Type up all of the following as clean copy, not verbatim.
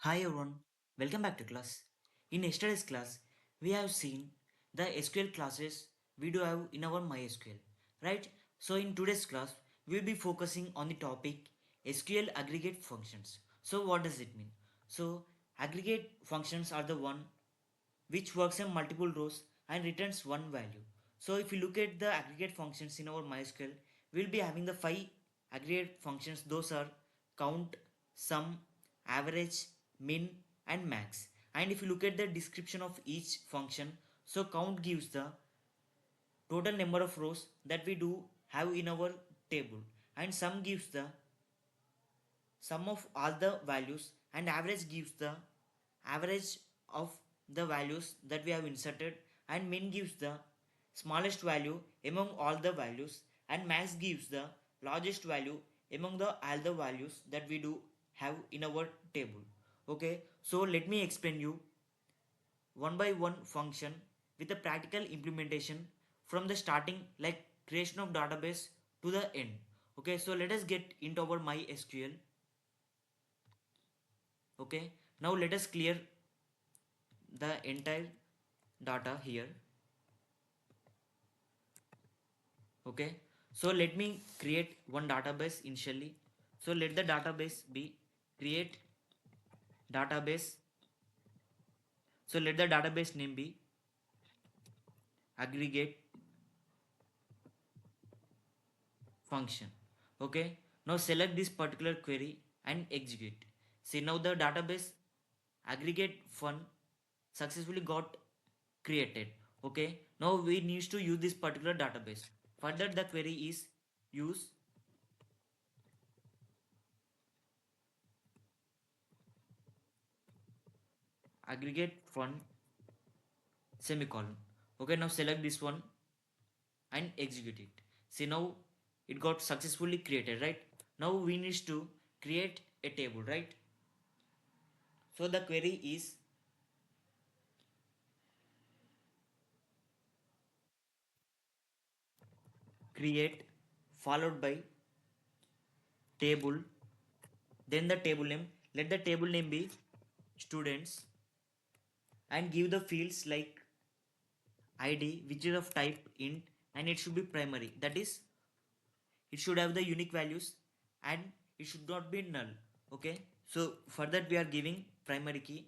Hi everyone, welcome back to class. In yesterday's class, we have seen the SQL classes we do have in our MySQL, right? So in today's class, we will be focusing on the topic SQL aggregate functions. So what does it mean? So aggregate functions are the one which works in multiple rows and returns one value. So if you look at the aggregate functions in our MySQL, we'll be having the five aggregate functions. Those are count, sum, average, min, and max. And if you look at the description of each function, so count gives the total number of rows that we do have in our table, and sum gives the sum of all the values, and average gives the average of the values that we have inserted, and min gives the smallest value among all the values, and max gives the largest value among the all the values that we do have in our table. Okay, so let me explain you one by one function with a practical implementation from the starting, like creation of database, to the end. Okay, so let us get into our MySQL. Okay, now let us clear the entire data here. Okay, so let me create one database initially. So let the database be create database. So let the database name be aggregate function. Okay, now select this particular query and execute. See, now the database aggregate fun successfully got created. Okay, now we need to use this particular database. For that, the query is use aggregate fun semicolon. Okay, now select this one and execute it. See, now it got successfully created, right? Now we need to create a table, right? So the query is create followed by table, then the table name. Let the table name be students, and give the fields like id, which is of type int, and it should be primary. That is, it should have the unique values, and it should not be null. Okay, so for that we are giving primary key,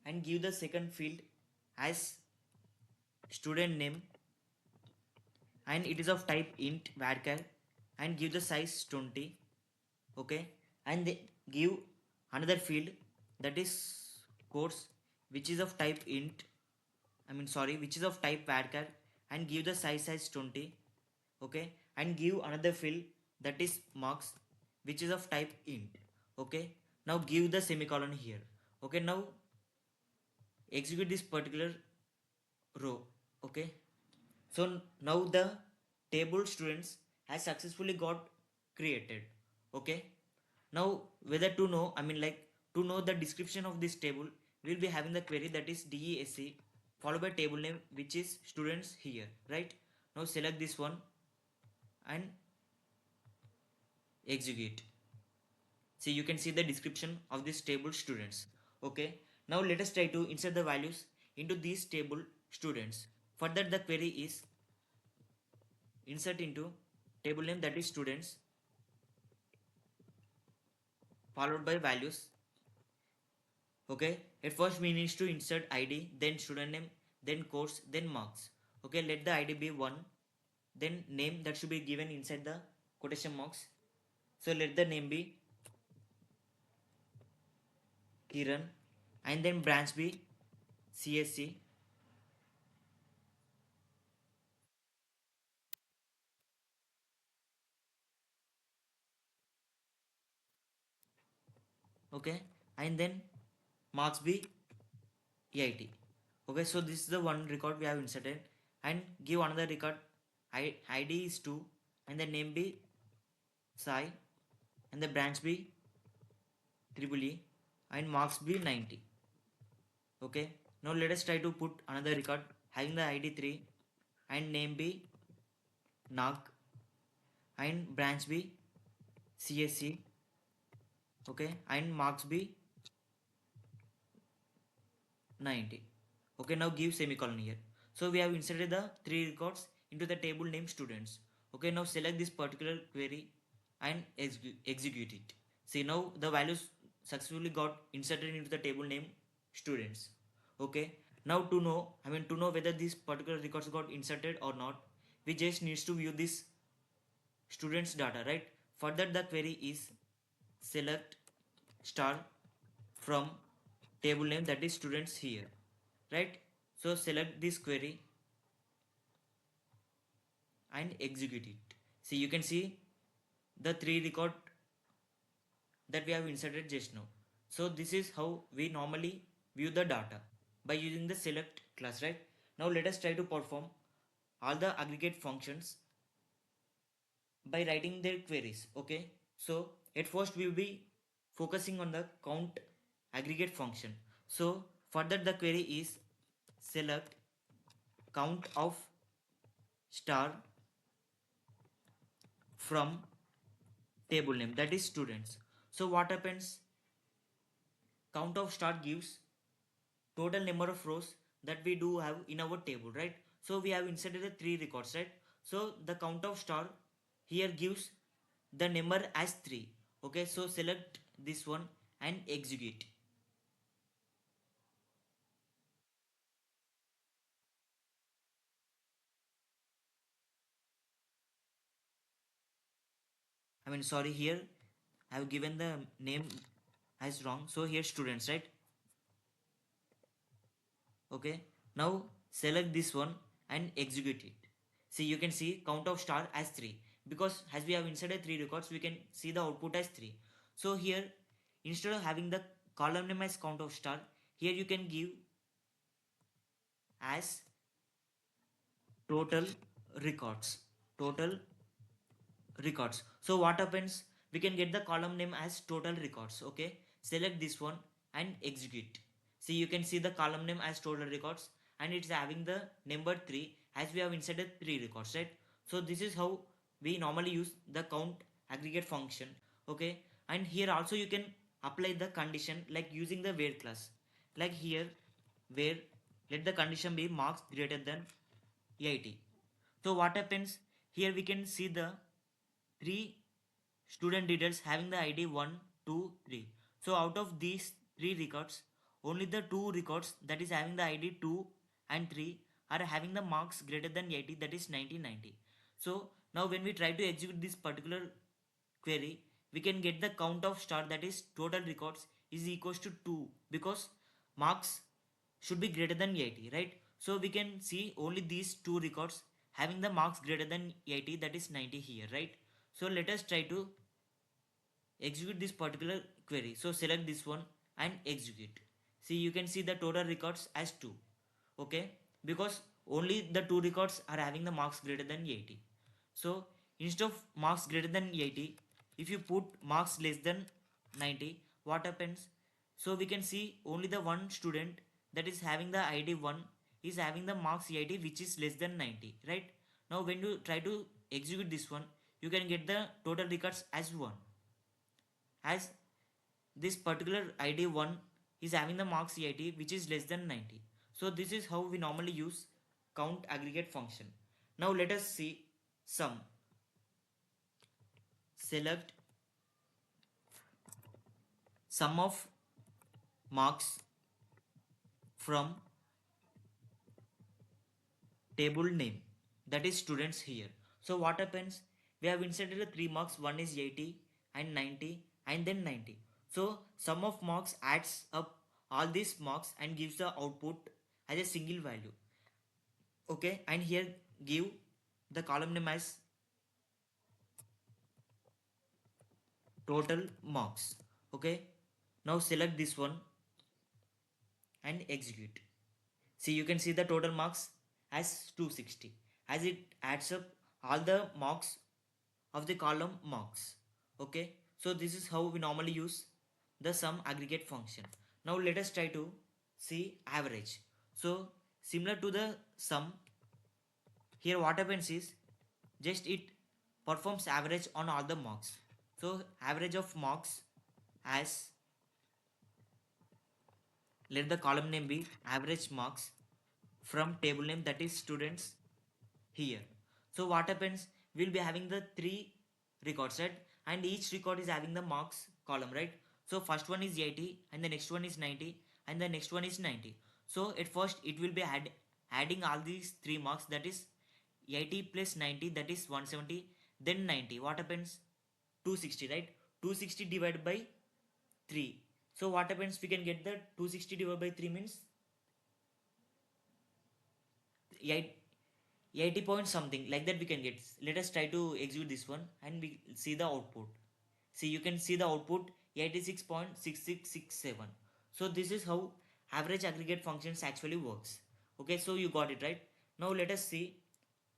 and give the second field as student name, and it is of type int varchar, and give the size 20. Okay, and give another field, that is course, which is of type int, which is of type varchar, and give the size as 20. Okay, and give another field, that is marks, which is of type int. Okay, now give the semicolon here. Okay, now execute this particular row. Okay, so now the table students has successfully got created. Okay, now whether to know, to know the description of this table, we'll be having the query, that is desc followed by table name, which is students here, right? Now select this one and execute. See, you can see the description of this table students. Okay, now let us try to insert the values into this table students. For that, the query is insert into table name, that is students, followed by values. Okay, at first we need to insert id, then student name, then course, then marks. Okay, let the id be 1, then name, that should be given inside the quotation marks. So let the name be Kiran, and then branch be csc. Okay, and then marks be EIT. Okay, so this is the one record we have inserted, and give another record. ID is 2, and the name be Sai, and the branch be triple E, and marks be 90. Okay, now let us try to put another record having the ID 3, and name be Nag, and branch be CSC. Okay, and marks be 90. Okay, now give semicolon here. So we have inserted the 3 records into the table name students. Okay, now select this particular query and execute it. See, now the values successfully got inserted into the table name students. Okay, now to know whether these particular records got inserted or not, we just needs to view this students data, right? For that, the query is select star from table name, that is students here, right? So select this query and execute it. See, you can see the 3 record that we have inserted just now. So this is how we normally view the data by using the select class, right? Now let us try to perform all the aggregate functions by writing their queries. Okay, so at first we will be focusing on the count aggregate function. So for that, the query is select count of star from table name, that is students. So what happens, count of star gives total number of rows that we do have in our table, right? So we have inserted the 3 records, right? So the count of star here gives the number as 3. Okay, so select this one and execute. I mean, sorry, here I have given the name as wrong, so here students, right? Okay, now select this one and execute it. See, you can see count of star as 3, because as we have inserted 3 records, we can see the output as 3. So here, instead of having the column name as count of star, here you can give as total records, total records. So what happens, we can get the column name as total records. Okay, select this one and execute. See, you can see the column name as total records and it's having the number 3 as we have inserted 3 records, right? So this is how we normally use the count aggregate function. Okay, and here also you can apply the condition like using the where class, like here where let the condition be marks greater than 80. So what happens, here we can see the 3 student details having the ID 1, 2, 3. So out of these 3 records, only the 2 records that is having the ID 2 and 3 are having the marks greater than 80, that is 90, 90. So now when we try to execute this particular query, we can get the count of star, that is total records, is equals to 2, because marks should be greater than 80, right? So we can see only these 2 records having the marks greater than 80, that is 90 here, right? So let us try to execute this particular query. So select this one and execute. See, you can see the total records as 2. Okay, because only the 2 records are having the marks greater than 80. So instead of marks greater than 80, if you put marks less than 90, what happens, so we can see only the one student that is having the ID 1 is having the marks 80, which is less than 90, right? Now when you try to execute this one, you can get the total records as 1, as this particular ID 1 is having the marks 80, which is less than 90. So this is how we normally use count aggregate function. Now let us see sum. Select sum of marks from table name, that is students here. So what happens, we have inserted the 3 marks, one is 80 and 90 and then 90. So sum of marks adds up all these marks and gives the output as a single value. Okay, and here give the column name as total marks. Okay, now select this one and execute. See, you can see the total marks as 260, as it adds up all the marks of the column marks. Okay, so this is how we normally use the sum aggregate function. Now let us try to see average. So similar to the sum, here what happens is just it performs average on all the marks. So average of marks as let the column name be average marks from table name, that is students, here. So what happens, we'll be having the three records, right? And each record is having the marks column, right? So first one is 80 and the next one is 90 and the next one is 90. So at first it will be adding all these three marks, that is 80 plus 90, that is 170, then 90. What happens? 260, right? 260 divided by 3. So what happens, we can get the 260 divided by 3 means 8, 80 point something, like that we can get. Let us try to execute this one and we see the output. See, you can see the output 86.6667. So this is how average aggregate functions actually works. Okay, so you got it, right? Now let us see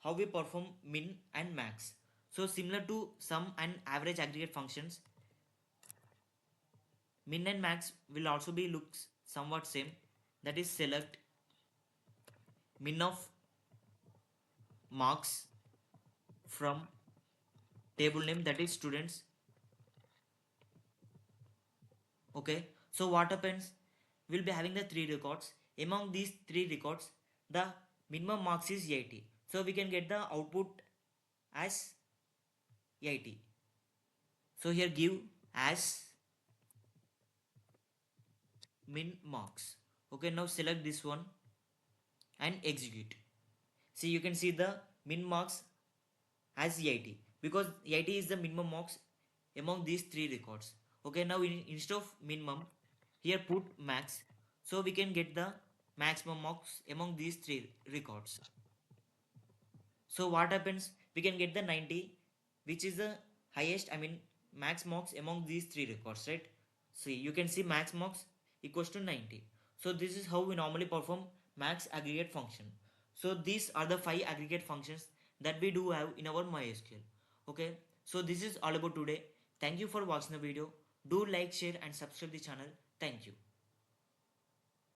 how we perform min and max. So similar to sum and average aggregate functions, min and max will also be looks somewhat same. That is, select min of marks from table name, that is students. Okay, so what happens, we'll be having the three records. Among these three records, the minimum marks is 80, so we can get the output as 80. So here give as min marks. Okay, now select this one and execute. See, you can see the min marks as 80 because 80 is the minimum marks among these three records. Okay, now instead of minimum, here put max, so we can get the maximum marks among these three records. So what happens, we can get the 90, which is the highest, I mean max marks among these three records, right? See, you can see max marks equals to 90. So this is how we normally perform max aggregate function. So these are the 5 aggregate functions that we do have in our MySQL. Okay, so this is all about today. Thank you for watching the video. Do like, share and subscribe the channel. Thank you.